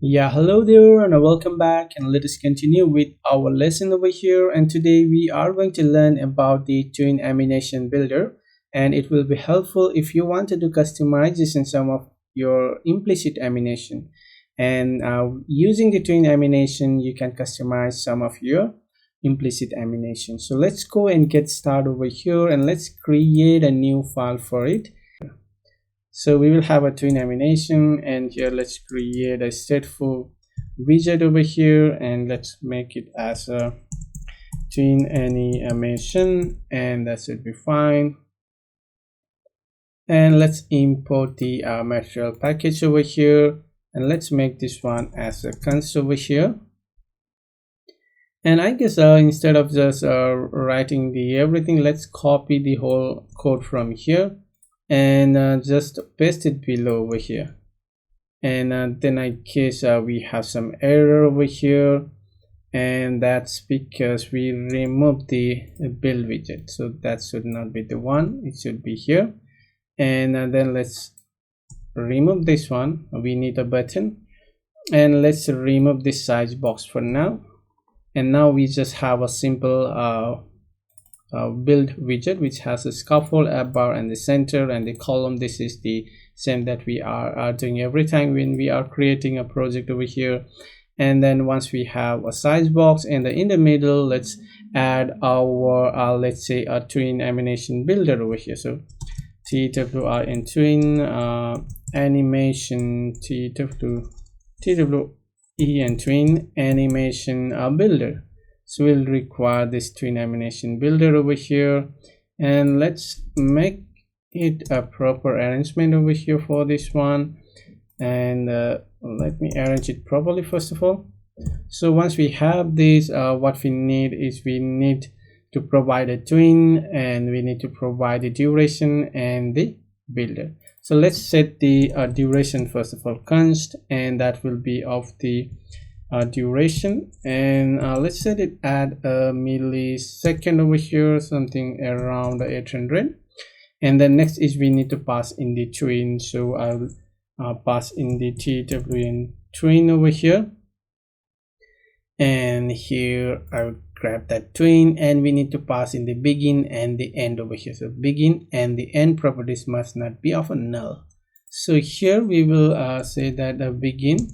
Yeah, hello there and welcome back, and let us continue with our lesson over here. And today we are going to learn about the TweenAnimationBuilder, and it will be helpful if you want to do customization some of your implicit animation. And using the tween animation, you can customize some of your implicit animation. So let's go and get started over here, and let's create a new file for it. So we will have a tween animation, and here let's create a stateful widget over here, and let's make it as a tween animation, and that should be fine. And let's import the material package over here, and let's make this one as a const over here. And I guess instead of just writing the everything, let's copy the whole code from here and just paste it below over here. And then I guess we have some error over here, and that's because we removed the build widget. So that should not be the one, it should be here. And then let's remove this one. We need a button, and let's remove this size box for now. And now we just have a simple build widget which has a scaffold, a bar, and the center, and the column. This is the same that we are doing every time when we are creating a project over here. And then once we have a size box, and in the middle, let's add our let's say a tween animation builder over here. So TWR and tween animation TWE and tween animation builder. So we'll require this tween animation builder over here, and let's make it a proper arrangement over here for this one. And let me arrange it properly first of all. So once we have this, what we need is we need to provide a tween, and we need to provide the duration and the builder. So let's set the duration first of all, const, and that will be of the duration, and let's set it at a millisecond over here, something around 800. And then next is we need to pass in the tween. So I'll pass in the TWN tween over here, and here I will grab that tween, and we need to pass in the begin and the end over here. So begin and the end properties must not be of a null. So here we will say that begin,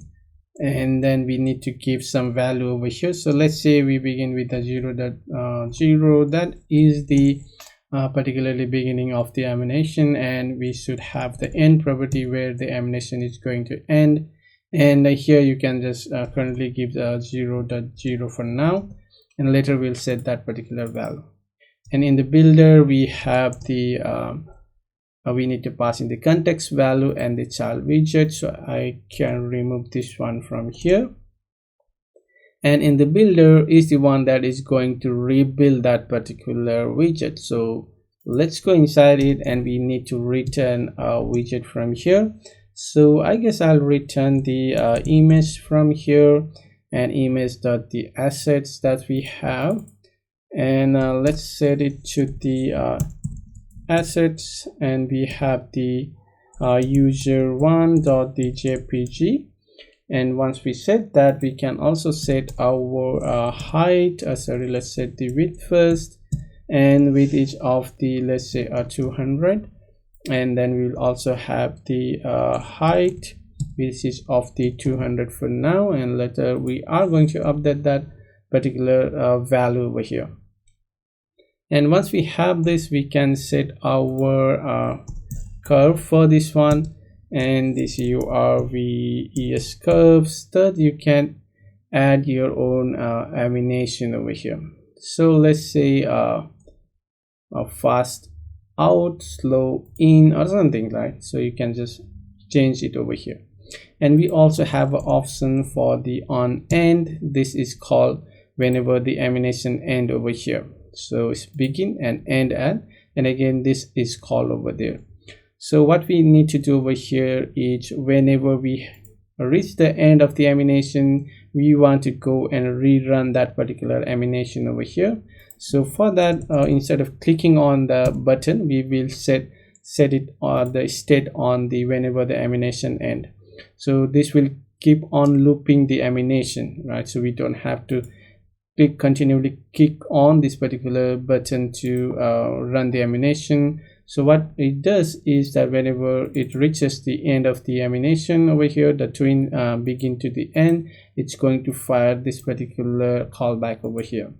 and then we need to give some value over here. So let's say we begin with a 0.0. That is the particularly beginning of the animation, and we should have the end property where the animation is going to end. And here you can just currently give the 0.0 for now, and later we'll set that particular value. And in the builder we have the we need to pass in the context value and the child widget. So I can remove this one from here, and in the builder is the one that is going to rebuild that particular widget. So let's go inside it, and we need to return a widget from here. So I guess I'll return the image from here, and image.the assets that we have, and let's set it to the assets, and we have the user1.the.jpg. and once we set that, we can also set our height. Sorry, let's set the width first, and with each of the, let's say 200, and then we'll also have the height, which is of the 200 for now, and later we are going to update that particular value over here. And once we have this, we can set our curve for this one, and this URVES curves, that you can add your own animation over here. So let's say a fast out, slow in, or something like. So you can just change it over here. And we also have an option for the on end. This is called whenever the animation end over here. So it's begin and end at, and again this is called over there. So what we need to do over here is whenever we reach the end of the animation, we want to go and rerun that particular animation over here. So for that, instead of clicking on the button, we will set it the state on the whenever the animation end. So this will keep on looping the animation, right? So we don't have to continually click on this particular button to run the animation. So what it does is that whenever it reaches the end of the animation over here, the tween begin to the end, it's going to fire this particular callback over here.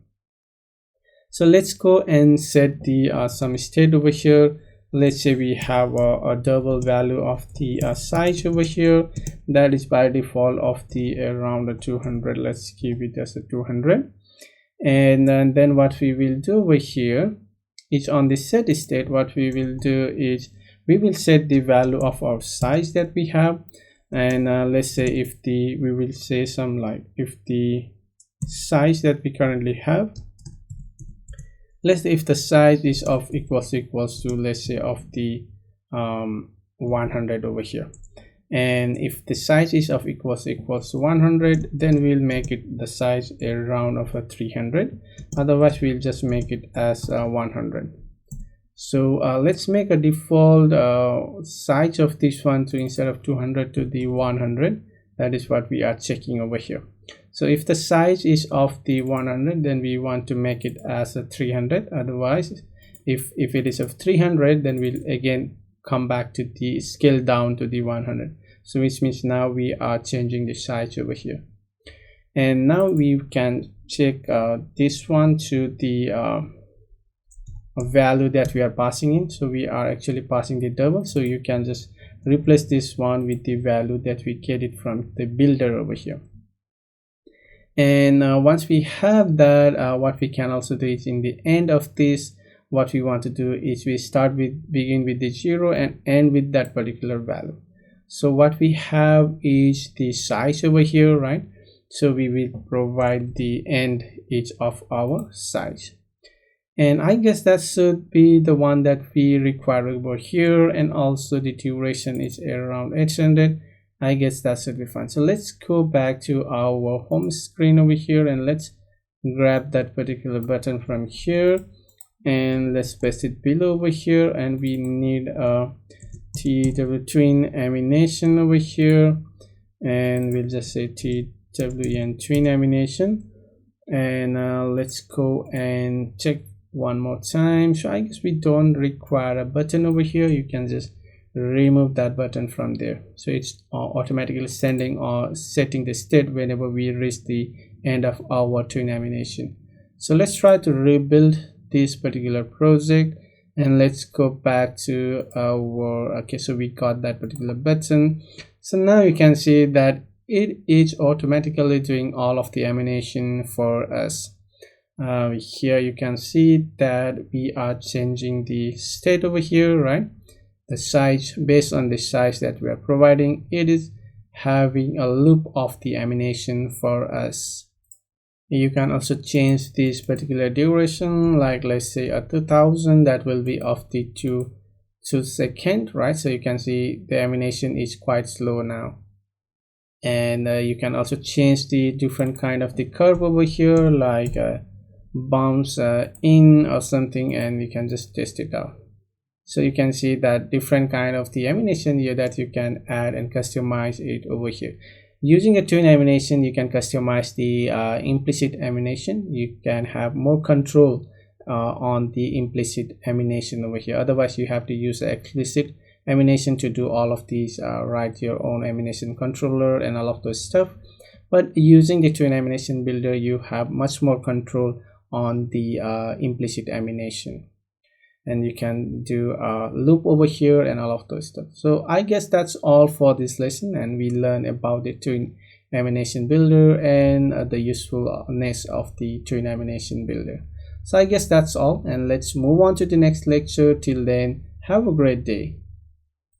So let's go and set the some state over here. Let's say we have a double value of the size over here. That is by default of the around 200. Let's give it as a 200. And then what we will do over here is on the set state, what we will do is we will set the value of our size that we have. And let's say if we will say some like if the size that we currently have, let's say if the size is of equals to let's say of the 100 over here, and if the size is of equals to 100, then we'll make it the size around of a 300. Otherwise we'll just make it as 100. So let's make a default size of this one to instead of 200 to the 100. That is what we are checking over here. So if the size is of the 100, then we want to make it as a 300. Otherwise, if it is of 300, then we'll again come back to the scale down to the 100. So which means now we are changing the size over here. And now we can check this one to the value that we are passing in. So we are actually passing the double, so you can just replace this one with the value that we get it from the builder over here. And once we have that, what we can also do is in the end of this, what we want to do is we begin with the 0 and end with that particular value. So what we have is the size over here, right? So we will provide the end each of our size. And I guess that should be the one that we require over here. And also the duration is around 800. I guess that should be fine. So let's go back to our home screen over here and let's grab that particular button from here and let's paste it below over here. And we need a tween animation over here, and we'll just say tween animation. And let's go and check one more time. So I guess we don't require a button over here. You can just remove that button from there. So it's automatically sending or setting the state whenever we reach the end of our tween animation. So let's try to rebuild this particular project and let's go back to our okay. So we got that particular button. So now you can see that it is automatically doing all of the animation for us. Here you can see that we are changing the state over here, right? The size, based on the size that we are providing, it is having a loop of the animation for us. You can also change this particular duration, like let's say a 2000, that will be of the 2 second, right? So you can see the animation is quite slow now. And you can also change the different kind of the curve over here, like bounce in or something, and you can just test it out. So you can see that different kind of the animation here that you can add and customize it over here. Using a tween animation, you can customize the implicit animation. You can have more control on the implicit animation over here. Otherwise you have to use the explicit animation to do all of these, write your own animation controller and all of those stuff. But using the TweenAnimationBuilder, you have much more control on the implicit animation, and you can do a loop over here and all of those stuff. So I guess that's all for this lesson, and we learn about the TweenAnimationBuilder and the usefulness of the TweenAnimationBuilder. So I guess that's all, and let's move on to the next lecture. Till then, have a great day.